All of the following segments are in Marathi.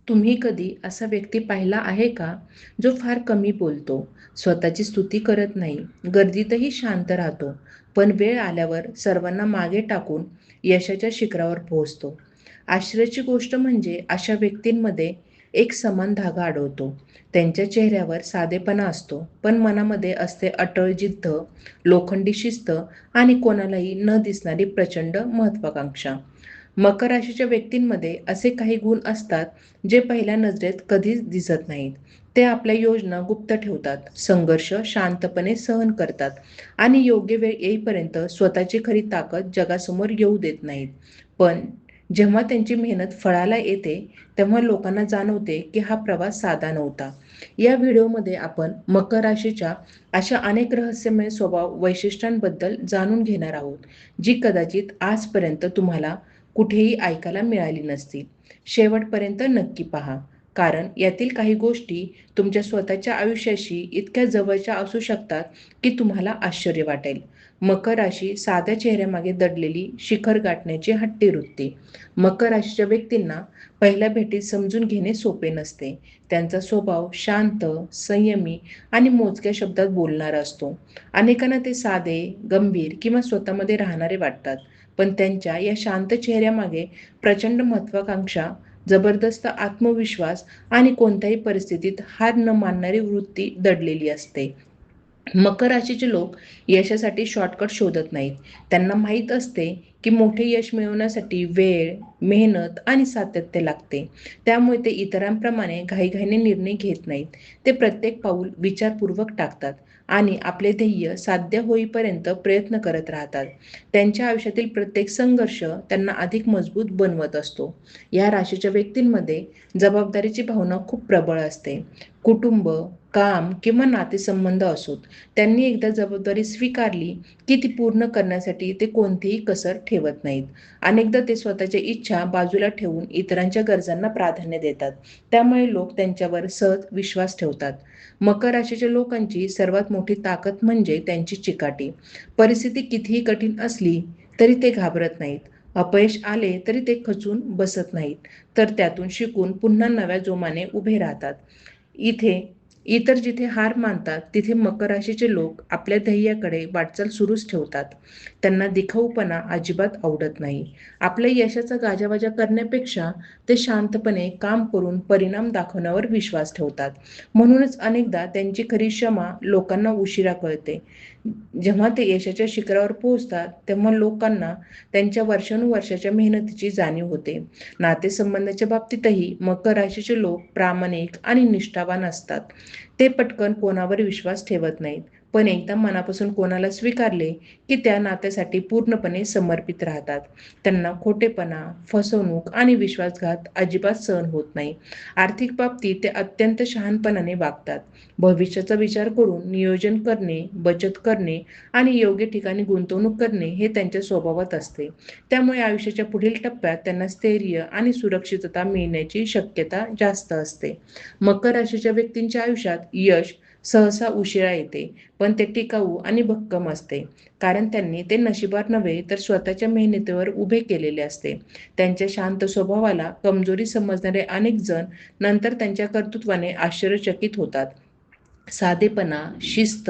तुम्ही कधी असा व्यक्ती पाहिला आहे का, जो फार कमी बोलतो, स्वतःची स्तुती करत नाही, गर्दीतही शांत राहतो, पण वेळ आल्यावर सर्वांना मागे टाकून यशाच्या शिखरावर पोहोचतो? आश्चर्याची गोष्ट म्हणजे अशा व्यक्तींमध्ये एक समान धागा आढळतो. त्यांच्या चेहऱ्यावर साधेपणा असतो, पण मनामध्ये असते अटळ जिद्द, लोखंडी शिस्त आणि कोणालाही न दिसणारी प्रचंड महत्वाकांक्षा. मकर राशीच्या व्यक्तींमध्ये असे काही गुण असतात जे पहिल्या नजरेत कधीच दिसत नाहीत. ते आपल्या योजना गुप्त ठेवतात, संघर्ष शांतपणे सहन करतात आणि योग्य वेळ येईपर्यंत स्वतःची खरी ताकद जगासमोर येऊ देत नाहीत. पण जेव्हा त्यांची मेहनत फळाला येते, तेव्हा लोकांना जाणवते की हा प्रवास साधा नव्हता. या व्हिडिओमध्ये आपण मकर राशीच्या अशा अनेक रहस्यमय स्वभाव वैशिष्ट्यांबद्दल जाणून घेणार आहोत, जी कदाचित आजपर्यंत तुम्हाला कुठेही ऐकायला मिळाली नसतील. शेवटपर्यंत नक्की पहा, कारण यातील काही गोष्टी तुमच्या स्वतःच्या आयुष्याशी इतक्या जवळच्या असू शकतात की तुम्हाला आश्चर्य वाटेल. मकर राशी साध्या चेहऱ्यामागे दडलेली शिखर गाठण्याची हट्टी वृत्ती. मकर राशीच्या व्यक्तींना पहिल्या भेटीत समजून घेणे सोपे नसते. त्यांचा स्वभाव शांत, संयमी आणि मोजक्या शब्दात बोलणारा असतो. अनेकांना ते साधे, गंभीर किंवा स्वतःमध्ये राहणारे वाटतात. पण त्यांच्या या शांत चेहऱ्यामागे प्रचंड महत्वाकांक्षा, जबरदस्त आत्मविश्वास आणि कोणत्याही परिस्थितीत हार न मानणारी वृत्ती दडलेली असते. मकर राशीचे लोक यशासाठी शॉर्टकट शोधत नाहीत. त्यांना माहीत असते की मोठे यश मिळवण्यासाठी वेळ, मेहनत आणि सातत्य लागते. त्यामुळे ते इतरांप्रमाणे घाईघाईने निर्णय घेत नाहीत. ते प्रत्येक पाऊल विचारपूर्वक टाकतात आणि आपले ध्येय साध्य होईपर्यंत प्रयत्न करत राहतात. त्यांच्या आयुष्यातील प्रत्येक संघर्ष त्यांना अधिक मजबूत बनवत असतो. या राशीच्या व्यक्तींमध्ये जबाबदारीची भावना खूप प्रबळ असते. कुटुंब, काम किंवा नातेसंबंध असोत, त्यांनी एकदा जबाबदारी स्वीकारली की ती पूर्ण करण्यासाठी ते कोणतीही कसर ठेवत नाहीत. अनेकदा ते स्वतःच्या इच्छा बाजूला ठेवून इतरांच्या गरजांना प्राधान्य देतात. त्यामुळे लोक त्यांच्यावर सहज विश्वास ठेवतात. मकर राशीच्या लोकांची सर्वात मोठी ताकद म्हणजे त्यांची चिकाटी. परिस्थिती कितीही कठीण असली तरी ते घाबरत नाहीत. अपयश आले तरी ते खचून बसत नाहीत, तर त्यातून शिकून पुन्हा नव्या जोमाने उभे राहतात. इथे इतर जिथे हार मानतात, तिथे मकर राशीचे लोक आपल्या ध्येयाकडे वाटचाल सुरूच ठेवतात. त्यांना दिखाऊपणा अजिबात आवडत नाही. आपल्या यशाचा गाजावाजा करण्यापेक्षा ते शांतपणे काम करून परिणाम दाखवण्यावर विश्वास ठेवतात. म्हणूनच अनेकदा त्यांची खरी क्षमा लोकांना उशिरा कळते. जेव्हा ते यशाच्या शिखरावर पोहोचतात, तेव्हा लोकांना त्यांच्या वर्षानुवर्षाच्या मेहनतीची जाणीव होते. नातेसंबंधाच्या बाबतीतही मकर राशीचे लोक प्रामाणिक आणि निष्ठावान असतात. ते पटकन कोणावर विश्वास ठेवत नाहीत, पण एकदा मनापासून कोणाला स्वीकारले की त्या नात्यासाठी पूर्णपणे समर्पित राहतात. त्यांना खोटेपणा, फसवणूक आणि विश्वासघात अजिबात सहन होत नाही. आर्थिक बाबतीत ते अत्यंत शहाणपणाने वागतात. भविष्याचा विचार करून नियोजन करणे, बचत करणे आणि योग्य ठिकाणी गुंतवणूक करणे हे त्यांच्या स्वभावात असते. त्यामुळे आयुष्याच्या पुढील टप्प्यात त्यांना स्थैर्य आणि सुरक्षितता मिळण्याची शक्यता जास्त असते. मकर राशीच्या व्यक्तींच्या आयुष्यात यश सहसा उशिरा येते, पण ते टिकाऊ आणि भक्कम असते. कारण त्यांनी ते नशिबात नव्हे तर स्वतःच्या मेहनतीवर उभे केलेले असते. त्यांच्या शांत स्वभावाला कमजोरी समजणारे अनेक जण नंतर त्यांच्या कर्तृत्वाने आश्चर्यचकित होतात. साधेपणा, शिस्त,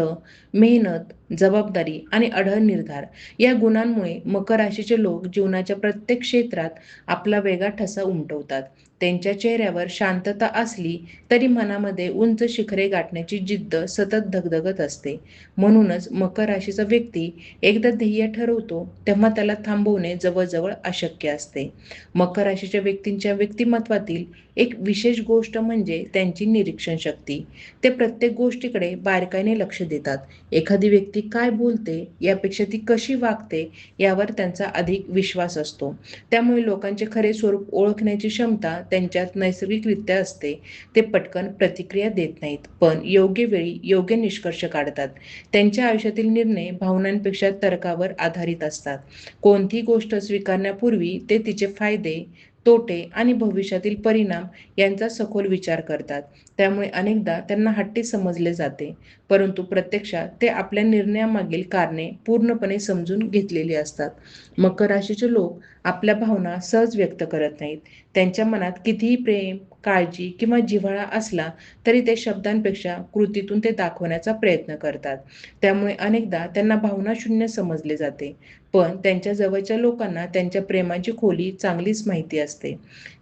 मेहनत, जबाबदारी आणि अढळ निर्धार या गुणांमुळे मकर राशीचे लोक जीवनाच्या प्रत्येक क्षेत्रात आपला वेगळा ठसा उमटवतात. त्यांच्या चेहऱ्यावर शांतता असली तरी मनामध्ये उंच शिखरे गाठण्याची जिद्द सतत धगधगत असते. म्हणूनच मकर राशीचा व्यक्ती एकदा ध्येय ठरवतो तेव्हा त्याला थांबवणे जवळजवळ अशक्य असते. मकर राशीच्या व्यक्तींच्या व्यक्तिमत्वातील एक विशेष गोष्ट म्हणजे त्यांची निरीक्षण शक्ती. ते प्रत्येक गोष्टीकडे बारकाईने लक्ष देतात. एखादी व्यक्ती काय बोलते यापेक्षा ती कशी वागते यावर त्यांचा अधिक विश्वास असतो. त्यामुळे लोकांचे खरे स्वरूप ओळखण्याची क्षमता त्यांच्यात नैसर्गिकरित्या असते. ते पटकन प्रतिक्रिया देत नाहीत, पण योग्य वेळी योग्य निष्कर्ष काढतात. त्यांच्या आयुष्यातील निर्णय भावनांपेक्षा तर्कावर आधारित असतात. कोणतीही गोष्ट स्वीकारण्यापूर्वी ते तिचे फायदे, तोटे आणि भविष्यातील परिणाम यांचा सखोल विचार करतात. त्यामुळे अनेकदा त्यांना हट्टी समजले जाते, परंतु प्रत्यक्षात ते आपल्या निर्णयामागील कारणे पूर्णपणे समजून घेतलेली असतात. मकर राशीचे लोक आपल्या भावना सहज व्यक्त करत नाहीत. त्यांच्या मनात कितीही प्रेम, काळजी किंवा जिव्हाळा असला तरी ते शब्दांपेक्षा कृतीतून ते दाखवण्याचा प्रयत्न करतात. त्यामुळे अनेकदा त्यांना भावनाशून्य समजले जाते, पण त्यांच्या जवळच्या लोकांना त्यांच्या प्रेमाची खोली चांगलीच माहिती असते.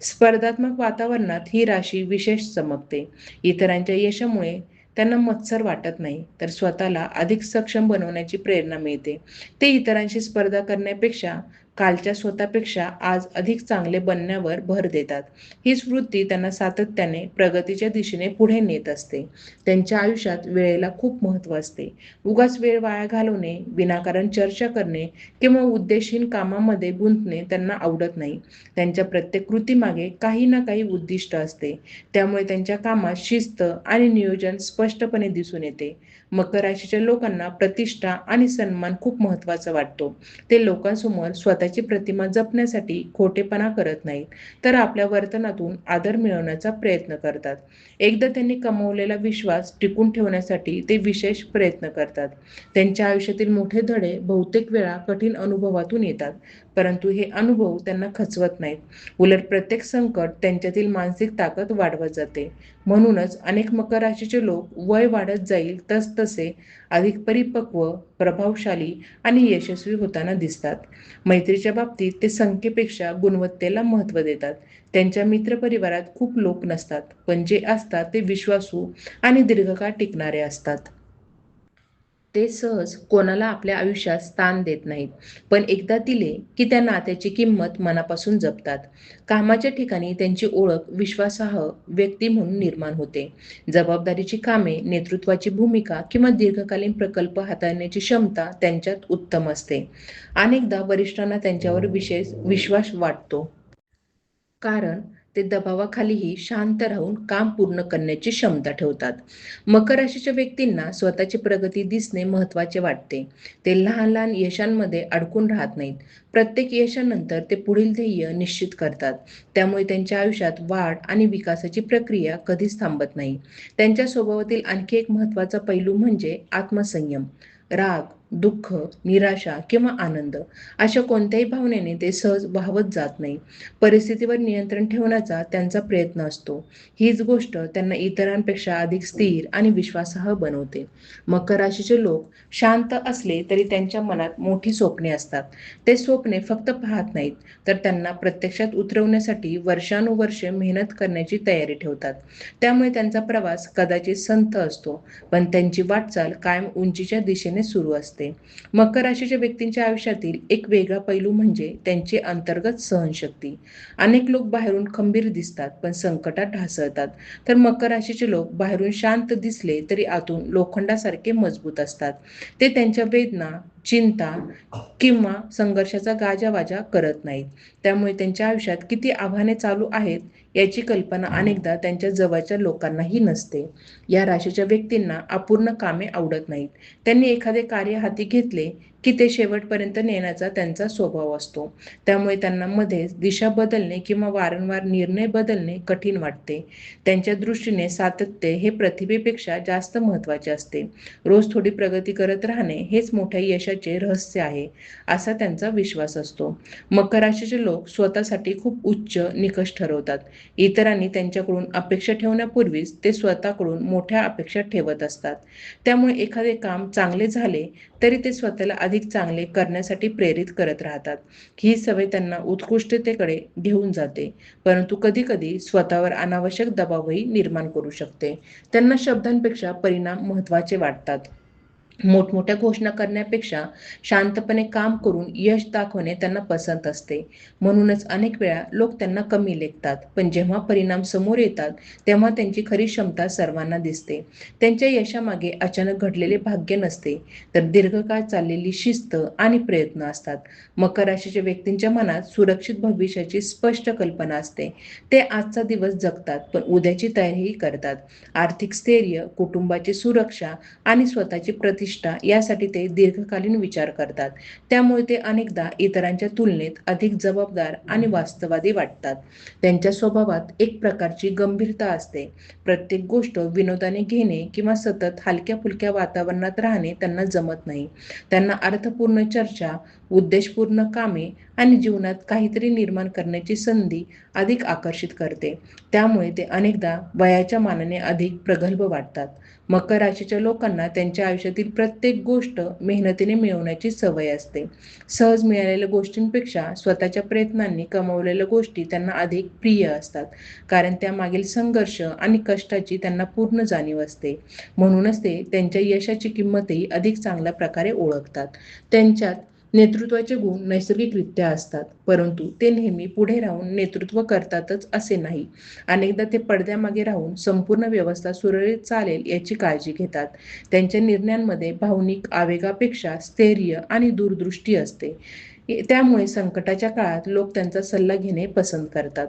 स्पर्धात्मक वातावरणात ही राशी विशेष चमकते. इतरांच्या यशामुळे त्यांना मत्सर वाटत नाही, तर स्वतःला अधिक सक्षम बनवण्याची प्रेरणा मिळते. ते इतरांशी स्पर्धा करण्यापेक्षा कालच्या स्वतःपेक्षा आज अधिक चांगले बनण्यावर भर देतात. हीच वृत्ती त्यांना सातत्याने प्रगतीच्या दिशेने पुढे नेत असते. त्यांच्या आयुष्यात वेळेला खूप महत्त्व असते. उगाच वेळ वाया घालवणे, विनाकारण चर्चा करणे किंवा उद्देशहीन कामामध्ये गुंतणे त्यांना आवडत नाही. त्यांच्या प्रत्येक कृतीमागे काही ना काही उद्दिष्ट असते. त्यामुळे त्यांच्या कामात शिस्त आणि नियोजन स्पष्टपणे दिसून येते. मकर राशीच्या लोकांना प्रतिष्ठा आणि सन्मान खूप महत्त्वाचा वाटतो. ते लोकांसमोर स्वतःची प्रतिमा जपण्यासाठी खोटेपणा करत नाहीत, तर आपल्या वर्तनातून आदर मिळवण्याचा प्रयत्न करतात. एकदा त्यांनी कमावलेला विश्वास टिकून ठेवण्यासाठी ते विशेष प्रयत्न करतात. त्यांच्या आयुष्यातील मोठे धडे बहुतेक वेळा कठीण अनुभवातून येतात, परंतु हे अनुभव त्यांना खचवत नाहीत. उलट प्रत्येक संकट त्यांच्यातील मानसिक ताकद वाढवत जाते. म्हणूनच अनेक मकर राशीचे लोक वय वाढत जाईल तसतसे अधिक परिपक्व, प्रभावशाली आणि यशस्वी होताना दिसतात. मैत्रीच्या बाबतीत ते संख्येपेक्षा गुणवत्तेला महत्त्व देतात. त्यांच्या मित्रपरिवारात खूप लोक नसतात, पण जे असतात ते विश्वासू आणि दीर्घकाळ टिकणारे असतात. ते सहज कोणाला आपल्या आयुष्यात स्थान देत नाहीत, पण एकदा दिले की त्या नात्याची किंमत मनापासून जपतात. कामाच्या ठिकाणी त्यांची ओळख विश्वासार्ह व्यक्ती म्हणून निर्माण होते. जबाबदारीची कामे, नेतृत्वाची भूमिका किंवा दीर्घकालीन प्रकल्प हाताळण्याची क्षमता त्यांच्यात उत्तम असते. अनेकदा वरिष्ठांना त्यांच्यावर विशेष विश्वास वाटतो, कारण ते दबावाखालीही शांत राहून काम पूर्ण करण्याची क्षमता ठेवतात. मकर राशीच्या व्यक्तींना स्वतःची प्रगती दिसणे महत्त्वाचे वाटते. ते लहान लहान यशांमध्ये अडकून राहत नाहीत. प्रत्येक यशानंतर ते पुढील ध्येय निश्चित करतात. त्यामुळे त्यांच्या आयुष्यात वाढ आणि विकासाची प्रक्रिया कधीच थांबत नाही. त्यांच्या स्वभावातील आणखी एक महत्त्वाचा पैलू म्हणजे आत्मसंयम. राग, दुःख, निराशा किंवा आनंद अशा कोणत्याही भावनेने ते सहज वाहवत जात नाही. परिस्थितीवर नियंत्रण ठेवण्याचा त्यांचा प्रयत्न असतो. हीच गोष्ट त्यांना इतरांपेक्षा अधिक स्थिर आणि विश्वासार्ह बनवते. मकर राशीचे लोक शांत असले तरी त्यांच्या मनात मोठी स्वप्ने असतात. ते स्वप्ने फक्त पाहत नाहीत, तर त्यांना प्रत्यक्षात उतरवण्यासाठी वर्षानुवर्षे मेहनत करण्याची तयारी ठेवतात. त्यामुळे त्यांचा प्रवास कदाचित संथ असतो, पण त्यांची वाटचाल कायम उंचीच्या दिशेने सुरू असते. मकर राशीच्या व्यक्तींच्या आयुष्यातील एक वेगळा पैलू म्हणजे त्यांची अंतर्गत सहनशक्ती. अनेक लोक बाहेरून खंबीर दिसतात, पण संकटात ढासळतात. तर मकर राशीचे लोक बाहेरून शांत दिसले तरी आतून लोखंडासारखे मजबूत असतात. ते त्यांच्या वेदना, चिंता किंवा संघर्षाचा गाजावाजा करत नाहीत. त्यामुळे त्यांच्या आयुष्यात किती आव्हाने चालू आहेत याची कल्पना अनेकदा त्यांच्या जवळच्या लोकांनाही नसते. या राशीच्या व्यक्तींना अपूर्ण कामे आवडत नाहीत. त्यांनी एखादे कार्य हाती घेतले की ते शेवटपर्यंत नेण्याचा त्यांचा स्वभाव असतो. त्यामुळे त्यांना मध्येच दिशा बदलणे किंवा वारंवार निर्णय बदलणे कठीण वाटते. त्यांच्या दृष्टीने सातत्य हे प्रतिभेपेक्षा जास्त महत्त्वाचे असते. रोज थोडी प्रगती करत राहणे हेच मोठ्या यशाचे रहस्य आहे, असा त्यांचा विश्वास असतो. मकर राशीचे लोक स्वतःसाठी खूप उच्च निकष ठरवतात. इतरांनी त्यांच्याकडून अपेक्षा ठेवण्यापूर्वीच ते स्वतःकडून मोठ्या अपेक्षा ठेवत असतात. त्यामुळे एखादे काम चांगले झाले तरी ते स्वतःला अधिक चांगले करण्यासाठी प्रेरित करत राहतात. ही सवय त्यांना उत्कृष्टतेकडे घेऊन जाते, परंतु कधीकधी स्वतःवर अनावश्यक दबावही निर्माण करू शकते. त्यांना शब्दांपेक्षा परिणाम महत्त्वाचे वाटतात. मोठमोठ्या घोषणा करण्यापेक्षा शांतपणे काम करून यश दाखवणे त्यांना पसंत असते. म्हणूनच अनेक वेळा लोक त्यांना कमी लेखतात, पण जेव्हा परिणाम समोर येतात तेव्हा त्यांची खरी क्षमता सर्वांना दिसते. त्यांच्या यशामागे अचानक घडलेले भाग्य नसते, तर दीर्घकाळ चाललेली शिस्त आणि प्रयत्न असतात. मकर राशीच्या व्यक्तींच्या मनात सुरक्षित भविष्याची स्पष्ट कल्पना असते. ते आजचा दिवस जगतात, पण उद्याची तयारीही करतात. आर्थिक स्थैर्य, कुटुंबाची सुरक्षा आणि स्वतःची प्रतिष्ठा यासाठी ते दीर्घकालीन विचार करतात. त्यामुळे ते अनेकदा इतरांच्या तुलनेत अधिक जबाबदार आणि वास्तववादी वाटतात. त्यांच्या स्वभावात एक प्रकारची गंभीरता असते. प्रत्येक गोष्ट विनोदाने घेणे किंवा सतत हलक्या फुलक्या वातावरणात राहणे त्यांना जमत नाही. त्यांना अर्थपूर्ण चर्चा, उद्देशपूर्ण कामे आणि जीवनात काहीतरी निर्माण करण्याची संधी अधिक आकर्षित करते. त्यामुळे ते अनेकदा वयाच्या मानाने अधिक प्रगल्भ वाटतात. मकर राशीच्या लोकांना त्यांच्या आयुष्यातील प्रत्येक गोष्ट मेहनतीने मिळवण्याची सवय असते. सहज मिळालेल्या गोष्टींपेक्षा स्वतःच्या प्रयत्नांनी कमावलेल्या गोष्टी त्यांना अधिक प्रिय असतात, कारण त्यामागील संघर्ष आणि कष्टाची त्यांना पूर्ण जाणीव असते. म्हणूनच ते त्यांच्या यशाची किंमतही अधिक चांगल्या प्रकारे ओळखतात. त्यांच्यात नेतृत्वाचे गुण नैसर्गिकरित्या असतात, परंतु ते नेहमी पुढे राहून नेतृत्व करतातच असे नाही. अनेकदा ते पडद्यामागे राहून संपूर्ण व्यवस्था सुरळीत चालेल याची काळजी घेतात. त्यांच्या निर्णयांमध्ये भावनिक आवेगापेक्षा स्थैर्य आणि दूरदृष्टी असते. त्यामुळे संकटाच्या काळात लोक त्यांचा सल्ला घेणे पसंत करतात.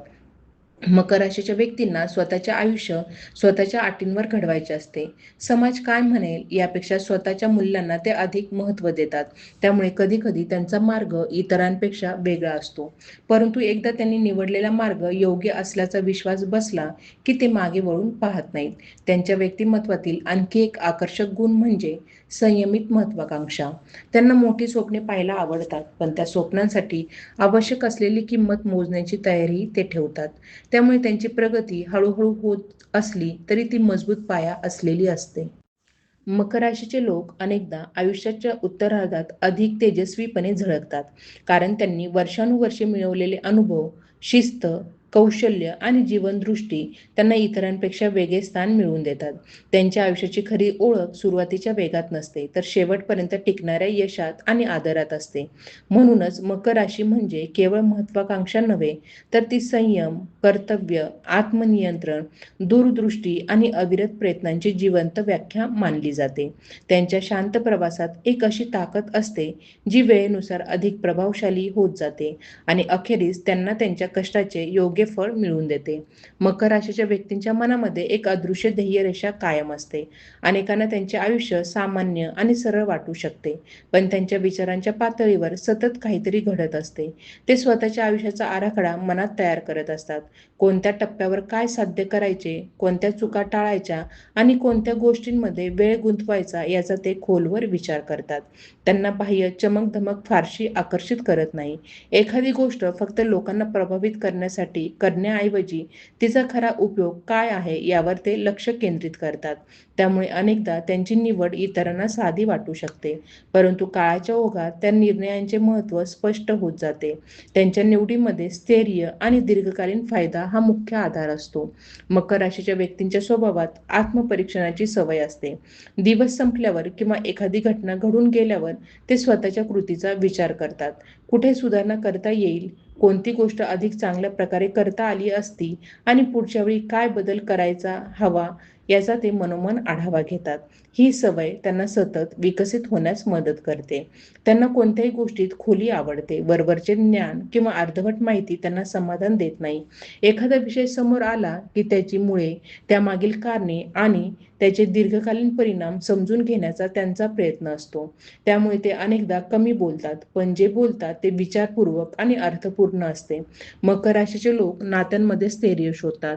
मकर राशीच्या व्यक्तींना स्वतःचे आयुष्य स्वतःच्या अटींवर घडवायचे असते. समाज काय म्हणेल यापेक्षा स्वतःच्या मूल्यांना ते अधिक महत्त्व देतात. त्यामुळे कधीकधी त्यांचा मार्ग इतरांपेक्षा वेगळा असतो. परंतु एकदा त्यांनी निवडलेला मार्ग योग्य असल्याचा विश्वास बसला की ते मागे वळून पाहत नाहीत. त्यांच्या व्यक्तिमत्वातील आणखी एक आकर्षक गुण म्हणजे संयमित महत्त्वाकांक्षा. त्यांना मोठी स्वप्ने पाहायला आवडतात, पण त्या स्वप्नांसाठी आवश्यक असलेली किंमत मोजण्याची तयारी ते ठेवतात. त्यामुळे त्यांची प्रगती हळूहळू होत असली तरी ती मजबूत पाया असलेली असते. मकर राशीचे लोक अनेकदा आयुष्याच्या उत्तरार्धात अधिक तेजस्वीपणे झळकतात, कारण त्यांनी वर्षानुवर्षे मिळवलेले अनुभव, शिस्त, कौशल्य आणि जीवनदृष्टी त्यांना इतरांपेक्षा वेगळे स्थान मिळवून देतात. त्यांच्या आयुष्याची खरी ओळख सुरुवातीच्या वेगात नसते, तर शेवटपर्यंत टिकणाऱ्या यशात आणि आदरात असते. म्हणूनच मकर राशी म्हणजे केवळ महत्त्वाकांक्षा नव्हे, तर ती संयम, कर्तव्य, आत्मनियंत्रण, दूरदृष्टी आणि अविरत प्रयत्नांची जिवंत व्याख्या मानली जाते. त्यांच्या शांत प्रवासात एक अशी ताकद असते जी वेळेनुसार अधिक प्रभावशाली होत जाते आणि अखेरीस त्यांना त्यांच्या कष्टाचे योग्य फळ मिळवून देते. मकर राशीच्या व्यक्तींच्या मनामध्ये एक अदृश्य ध्येयरेषा कायम असते. अनेकांना त्यांचे आयुष्य सामान्य आणि सरळ वाटू शकते, पण त्यांच्या विचारांच्या पातळीवर सतत काहीतरी घडत असते. ते स्वतःच्या आयुष्याचा आराखडा मनात तयार करत असतात. कोणत्या टप्प्यावर काय साध्य करायचे, कोणत्या चुका टाळायच्या आणि कोणत्या गोष्टींमध्ये वेळ गुंतवायचा याचा ते खोलवर विचार करतात. त्यांना बाह्य चमकधमक फारशी आकर्षित करत नाही. एखादी गोष्ट फक्त लोकांना प्रभावित करण्यासाठी करण्याऐवजी तिचा खरा उपयोग काय आहे यावर ते लक्ष केंद्रित करतात. त्यामुळे अनेकदा त्यांची निवड इतरांना साधी वाटू शकते, परंतु काळाच्या ओघात त्या निर्णयांचे महत्त्व स्पष्ट होत जाते. त्यांच्या निवडीमध्ये स्थैर्य आणि दीर्घकालीन फायदा हा मुख्य आधार असतो. मकर राशीच्या व्यक्तींच्या स्वभावात आत्मपरीक्षणाची सवय असते. दिवस संपल्यावर किंवा एखादी घटना घडून गेल्यावर ते स्वतःच्या कृतीचा विचार करतात. कुठे सुधारणा करता येईल, कोणती गोष्ट अधिक चांगल्या प्रकारे करता आली असती आणि पुढच्या वेळी काय बदल करायचा हवा याचा ते मनोमन आढावा घेतात. ही सवय त्यांना सतत विकसित होण्यास मदत करते. त्यांना कोणत्याही गोष्टीत खोली आवडते. वरवरचे ज्ञान किंवा अर्धवट माहिती त्यांना समाधान देत नाही. एखादा विषय समोर आला की त्याची मुळे, त्यामागील कारणे आणि त्याचे दीर्घकालीन परिणाम समजून घेण्याचा त्यांचा प्रयत्न असतो. त्यामुळे ते अनेकदा कमी बोलतात, पण जे बोलतात ते विचारपूर्वक आणि अर्थपूर्ण असते. मकर राशीचे लोक नात्यांमध्ये स्थैर्य शोधतात.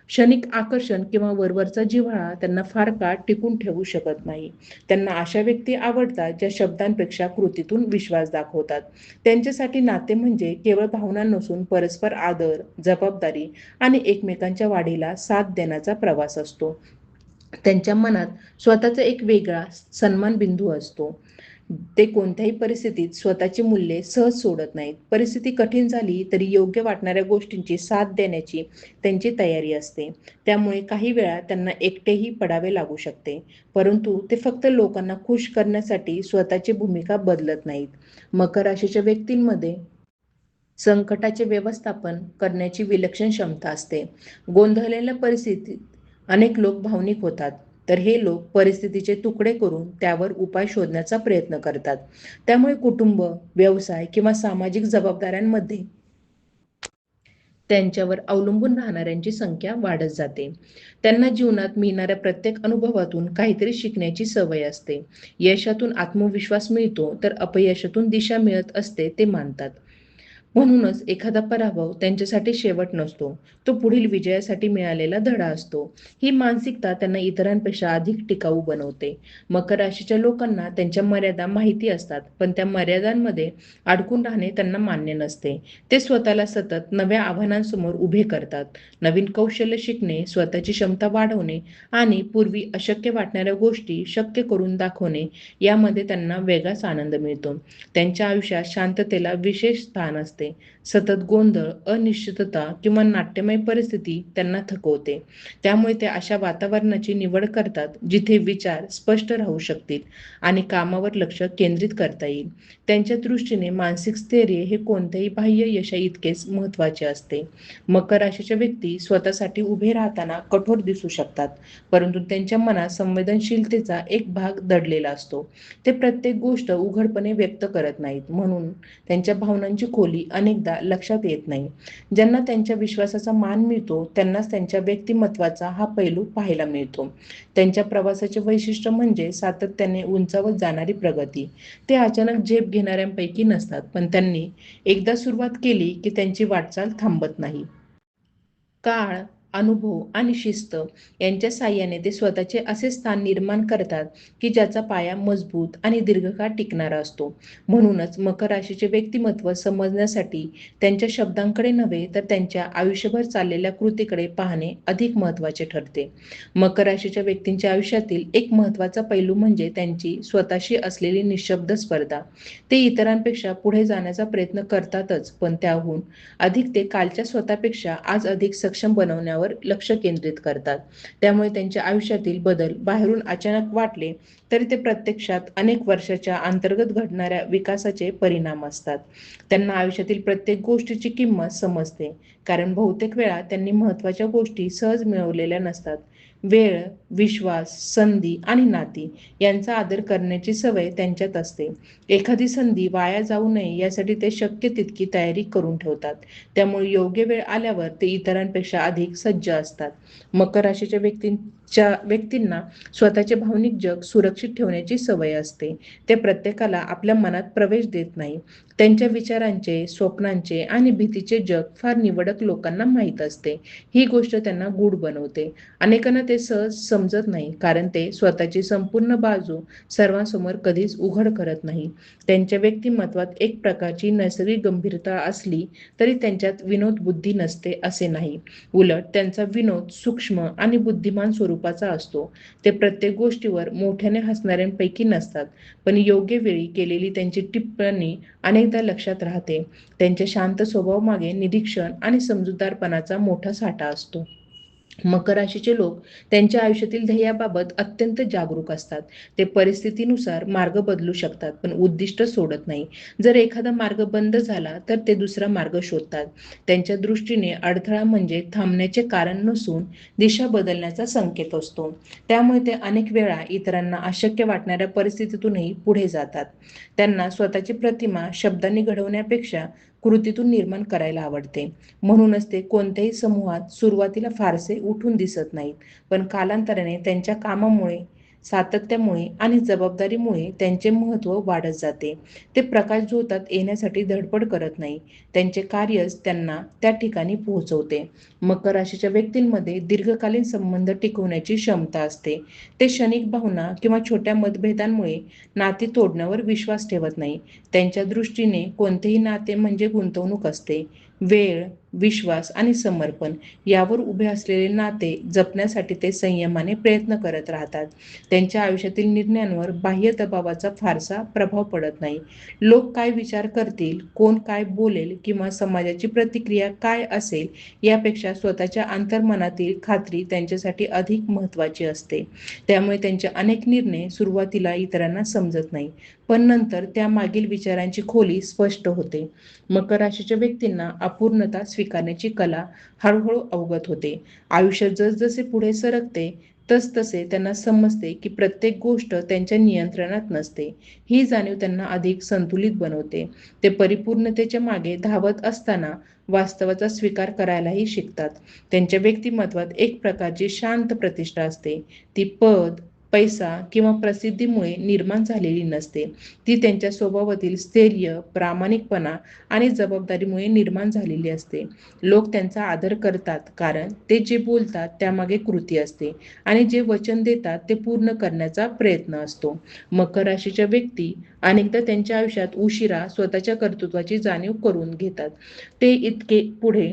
क्षणिक आकर्षण किंवा वरवरचा जिव्हाळा त्यांना फार काळ टिकून ठेवू शकत नाही. त्यांना अशा व्यक्ती आवडतात ज्या शब्दांपेक्षा कृतीतून विश्वास दाखवतात. त्यांच्यासाठी नाते म्हणजे केवळ भावना नसून परस्पर आदर, जबाबदारी आणि एकमेकांच्या वाढीला साथ देण्याचा प्रवास असतो. त्यांच्या मनात स्वतःचा एक वेगळा सन्मान बिंदू असतो. ते कोणत्याही परिस्थितीत स्वतःची मूल्ये सहज सोडत नाहीत. परिस्थिती कठीण झाली तरी योग्य वाटणाऱ्या गोष्टींची साथ देण्याची त्यांची तयारी असते. त्यामुळे काही वेळा त्यांना एकटेही पडावे लागू शकते, परंतु ते फक्त लोकांना खुश करण्यासाठी स्वतःची भूमिका बदलत नाहीत. मकर राशीच्या व्यक्तींमध्ये संकटाचे व्यवस्थापन करण्याची विलक्षण क्षमता असते. गोंधळलेल्या परिस्थितीत अनेक लोक भावनिक होतात, तर हे लोक परिस्थितीचे तुकडे करून त्यावर उपाय शोधण्याचा प्रयत्न करतात. त्यामुळे कुटुंब, व्यवसाय किंवा सामाजिक जबाबदाऱ्यांमध्ये त्यांच्यावर अवलंबून राहणाऱ्यांची संख्या वाढत जाते. त्यांना जीवनात मिळणाऱ्या प्रत्येक अनुभवातून काहीतरी शिकण्याची सवय असते. यशातून आत्मविश्वास मिळतो, तर अपयशातून दिशा मिळत असते ते मानतात. म्हणूनच एखादा पराभव त्यांच्यासाठी शेवट नसतो, तो पुढील विजयासाठी मिळालेला धडा असतो. ही मानसिकता त्यांना इतरांपेक्षा अधिक टिकाऊ बनवते. मकर राशीच्या लोकांना त्यांच्या मर्यादा माहिती असतात, पण त्या मर्यादांमध्ये अडकून राहणे त्यांना मान्य नसते. ते स्वतःला सतत नव्या आव्हानांसमोर उभे करतात. नवीन कौशल्य शिकणे, स्वतःची क्षमता वाढवणे आणि पूर्वी अशक्य वाटणाऱ्या गोष्टी शक्य करून दाखवणे यामध्ये त्यांना वेगळाच आनंद मिळतो. त्यांच्या आयुष्यात शांततेला विशेष स्थान असते. सतत गोंधळ, अनिश्चितता किंवा नाट्यमय परिस्थिती त्यांना थकवते. त्यामुळे ते अशा वातावरणाची निवड करतात जिथे विचार स्पष्ट राहू शकतील आणि कामावर लक्ष केंद्रित करता येईल. त्यांच्या दृष्टीने मानसिक स्थैर्य हे कोणत्याही बाह्य यशाइतकेच महत्त्वाचे असते. मकर राशीच्या व्यक्ती स्वतःसाठी उभे राहताना कठोर दिसू शकतात, परंतु त्यांच्या मनात संवेदनशीलतेचा एक भाग दडलेला असतो. ते प्रत्येक गोष्ट उघडपणे व्यक्त करत नाहीत, म्हणून त्यांच्या भावनांची खोली अनेकदा लक्षात येत नाही. ज्यांना त्यांच्या विश्वासाचा मान मिळतो त्यांनाच त्यांच्या व्यक्तिमत्वाचा हा पैलू पाहायला मिळतो. त्यांच्या प्रवासाचे वैशिष्ट्य म्हणजे सातत्याने उंचावत जाणारी प्रगती. ते अचानक झेप घेणाऱ्यांपैकी नसतात, पण त्यांनी एकदा सुरुवात केली की त्यांची वाटचाल थांबत नाही. काळ, अनुभव आणि शिस्त यांच्या साहाय्याने ते स्वतःचे असे स्थान निर्माण करतात की ज्याचा पाया मजबूत आणि दीर्घकाळ टिकणारा असतो. म्हणूनच मकर राशीचे व्यक्तिमत्व समजण्यासाठी त्यांच्या शब्दांकडे नव्हे तर त्यांच्या आयुष्यभर चाललेल्या कृतीकडे पाहणे अधिक महत्त्वाचे ठरते. मकर राशीच्या व्यक्तींच्या आयुष्यातील एक महत्त्वाचा पैलू म्हणजे त्यांची स्वतःशी असलेली निःशब्द स्पर्धा. ते इतरांपेक्षा पुढे जाण्याचा प्रयत्न करतातच, पण त्याहून अधिक ते कालच्या स्वतःपेक्षा आज अधिक सक्षम बनवण्यावर लक्ष केंद्रित करतात. त्यामुळे त्यांच्या आयुष्यातील बदल बाहेरून अचानक वाटले तरी ते प्रत्यक्षात अनेक वर्षाच्या अंतर्गत घडणाऱ्या विकासाचे परिणाम असतात. त्यांना आयुष्यातील प्रत्येक गोष्टीची किंमत समजते, कारण बहुतेक वेळा त्यांनी महत्त्वाच्या गोष्टी सहज मिळवलेल्या नसतात. वेळ, विश्वास, संधी आणि नाती यांचा आदर करण्याची सवय त्यांच्यात असते. एखादी संधी वाया जाऊ नये यासाठी ते शक्य तितकी तयारी करून ठेवतात. त्यामुळे योग्य वेळ आल्यावर ते इतरांपेक्षा अधिक सज्ज असतात. मकर राशीच्या व्यक्तींना स्वतःचे भावनिक जग सुरक्षित ठेवण्याची सवय असते. ते प्रत्येकाला आपल्या मनात प्रवेश देत नाही. त्यांच्या विचारांचे, स्वप्नांचे आणि भीतीचे जग फार निवडक लोकांना माहीत असते. ही गोष्ट त्यांना गूढ बनवते. अनेकांना ते सहज समजत नाही, कारण ते स्वतःची संपूर्ण बाजू सर्वांसमोर कधीच उघड करत नाही. त्यांच्या व्यक्तिमत्वात एक प्रकारची नैसर्गिक गंभीरता असली तरी त्यांच्यात विनोद बुद्धी नसते असे नाही. उलट त्यांचा विनोद सूक्ष्म आणि बुद्धिमान स्वरूपाचा असतो. ते प्रत्येक गोष्टीवर मोठ्याने हसणाऱ्यांपैकी नसतात, पण योग्य वेळी केलेली त्यांची टिप्पणी अनेकदा लक्षात राहते. त्यांच्या शांत स्वभावामागे निरीक्षण आणि समजूतदारपणाचा मोठा साठा असतो. मकर राशीचे लोक त्यांच्या आयुष्यातील ध्येयाबाबत अत्यंत जागरूक असतात. ते परिस्थितीनुसार मार्ग बदलू शकतात, पण उद्दिष्ट सोडत नाही. जर एखादा मार्ग बंद झाला तर ते दुसरा मार्ग शोधतात. त्यांच्या दृष्टीने अडथळा म्हणजे थांबण्याचे कारण नसून दिशा बदलण्याचा संकेत असतो. त्यामुळे ते अनेक वेळा इतरांना अशक्य वाटणाऱ्या परिस्थितीतूनही पुढे जातात. त्यांना स्वतःची प्रतिमा शब्दांनी घडवण्यापेक्षा कृतीतून निर्माण करायला आवडते. म्हणूनच ते कोणत्याही समूहात सुरुवातीला फारसे उठून दिसत नाहीत, पण कालांतराने त्यांच्या कामामुळे, सातत्यामुळे आणि जबाबदारीमुळे त्यांचे महत्त्व वाढत जाते. ते प्रकाशझोतात येण्यासाठी धडपड करत नाही. त्यांचे कार्यच त्यांना त्या ठिकाणी पोहोचवते. मकर राशीच्या व्यक्तींमध्ये दीर्घकालीन संबंध टिकवण्याची क्षमता असते. ते क्षणिक भावना किंवा छोट्या मतभेदांमुळे नाती तोडण्यावर विश्वास ठेवत नाही. त्यांच्या दृष्टीने कोणतेही नाते म्हणजे गुंतवणूक असते. वेळ, विश्वास आणि समर्पण यावर उभे असलेले नाते जपण्यासाठी ते संयमाने प्रयत्न करत राहतात. त्यांच्या आयुष्यातील निर्णयांवर बाह्य दबावाचा फारसा प्रभाव पडत नाही. लोक काय विचार करतील, कोण काय बोलेल किंवा समाजाची प्रतिक्रिया काय असेल यापेक्षा स्वतःच्या अंतर्मनातील खात्री त्यांच्यासाठी अधिक महत्त्वाची असते. त्यामुळे त्यांचे अनेक निर्णय सुरुवातीला इतरांना समजत नाही, पण नंतर त्यामागील विचारांची खोली स्पष्ट होते. मकर राशीच्या व्यक्तींना अपूर्णता स्वीकारण्याची कला हळूहळू अवगत होते. आयुष्य जसजसे पुढे सरकते तसतसे त्यांना समजते की प्रत्येक गोष्ट त्यांच्या नियंत्रणात नसते. ही जाणीव त्यांना अधिक संतुलित बनवते. ते परिपूर्णतेच्या मागे धावत असताना वास्तवाचा स्वीकार करायलाही शिकतात. त्यांच्या व्यक्तिमत्वात एक प्रकारची शांत प्रतिष्ठा असते. ती पद, पैसा किंवा प्रसिद्धीमुळे निर्माण झालेली नसते. ती त्यांच्या स्वभावातील स्थैर्य, प्रामाणिकपणा आणि जबाबदारीमुळे निर्माण झालेली असते. लोक त्यांचा आदर करतात कारण ते जे बोलतात त्यामागे कृती असते आणि जे वचन देतात ते पूर्ण करण्याचा प्रयत्न असतो. मकर राशीच्या व्यक्ती अनेकदा त्यांच्या आयुष्यात उशिरा स्वतःच्या कर्तृत्वाची जाणीव करून घेतात. ते इतके पुढे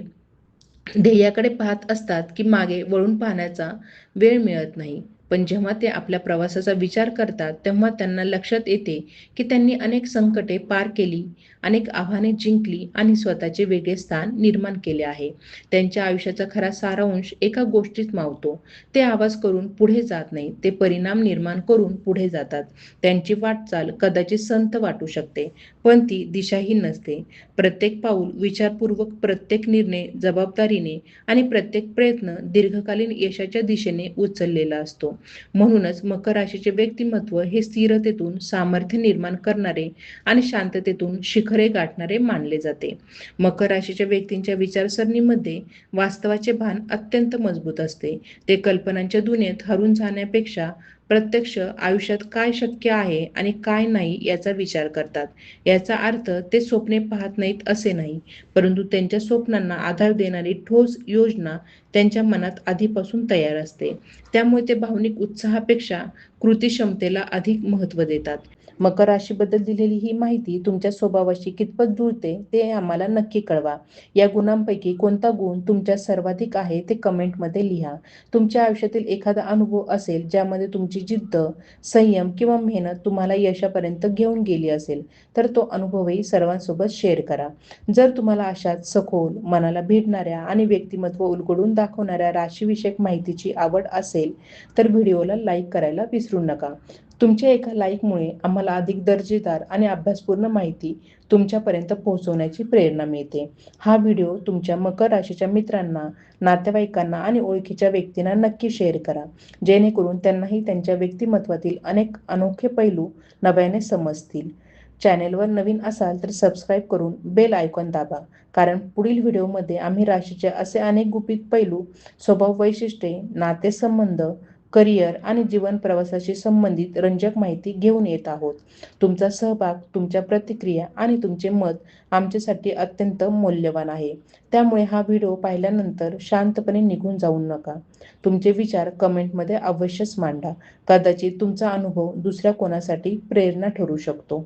ध्येयाकडे पाहत असतात की मागे वळून पाहण्याचा वेळ मिळत नाही. पण जेव्हा ते आपल्या प्रवासाचा विचार करतात तेव्हा त्यांना लक्षात येते की त्यांनी अनेक संकटे पार केली, अनेक आव्हाने जिंकली आणि स्वतःचे वेगळे स्थान निर्माण केले आहे. त्यांच्या आयुष्याचा खरा सारांश एका गोष्टीत मावतो. ते आवाज करून पुढे जात नाही, ते परिणाम निर्माण करून पुढे जातात. त्यांची वाटचाल कदाचित संथ वाटू शकते, पण ती दिशाहीन नसते. प्रत्येक पाऊल विचारपूर्वक, प्रत्येक निर्णय जबाबदारीने आणि प्रत्येक प्रयत्न दीर्घकालीन यशाच्या दिशेने उचललेला असतो. म्हणूनच मकर राशीचे व्यक्तिमत्व हे स्थिरतेतून सामर्थ्य निर्माण करणारे आणि शांततेतून शिखरे गाठणारे मानले जाते. मकर राशीच्या व्यक्तींच्या विचारसरणीमध्ये वास्तवाचे भान अत्यंत मजबूत असते. ते कल्पनांच्या दुनियेत हरून जाण्यापेक्षा प्रत्यक्ष आयुष्यात काय शक्य आहे आणि काय नाही याचा विचार करतात. याचा अर्थ ते स्वप्ने पाहत नाहीत असे नाही, परंतु त्यांच्या स्वप्नांना आधार देणारी ठोस योजना त्यांच्या मनात आधीपासून तयार असते. त्यामुळे ते भावनिक उत्साहापेक्षा कृतीक्षमतेला अधिक महत्त्व देतात. मकर राशीबद्दल दिलेली ही माहिती तुमच्या स्वभावाशी कितपत जुळते ते आम्हाला नक्की कळवा. या गुणांपैकी कोणता गुण तुमच्या सर्वाधिक आहे ते कमेंटमध्ये लिहा. तुमच्या आयुष्यातील एखादा अनुभव असेल ज्यामध्ये तुमची जिद्द, संयम किंवा मेहनत तुम्हाला यशापर्यंत घेऊन गेली असेल तर तो अनुभवही सर्वांसोबत शेअर करा. जर तुम्हाला अशाच सखोल, मनाला भिडणाऱ्या आणि व्यक्तिमत्व उलगडून दाखवणाऱ्या राशीविषयक माहितीची आवड असेल तर व्हिडिओला लाईक करायला विसरू नका. तुमच्या एका लाईकमुळे आम्हाला अधिक दर्जेदार आणि अभ्यासपूर्ण माहिती तुमच्यापर्यंत पोहोचवण्याची प्रेरणा मिळते. हा व्हिडिओ तुमच्या मकर राशीच्या मित्रांना, नातेवाईकांना आणि ओळखीच्या व्यक्तींना नक्की शेअर करा, जेणेकरून त्यांनाही त्यांच्या व्यक्तिमत्वातील अनेक अनोखे पैलू नव्याने समजतील. चॅनेलवर नवीन असाल तर सबस्क्राईब करून बेल आयकॉन दाबा, कारण पुढील व्हिडिओमध्ये आम्ही राशीचे असे अनेक गुपित पैलू, स्वभाव वैशिष्ट्ये, नातेसंबंध, करिअर आणि जीवन प्रवासाशी संबंधित रंजक माहिती घेऊन येत आहोत. तुमचा सहभाग, तुमच्या प्रतिक्रिया आणि तुमचे मत आमच्यासाठी अत्यंत मौल्यवान आहे. त्यामुळे हा व्हिडिओ पाहिल्यानंतर शांतपणे निघून जाऊ नका. तुमचे विचार कमेंटमध्ये अवश्यच मांडा. कदाचित तुमचा अनुभव दुसऱ्या कोणासाठी प्रेरणा ठरू शकतो.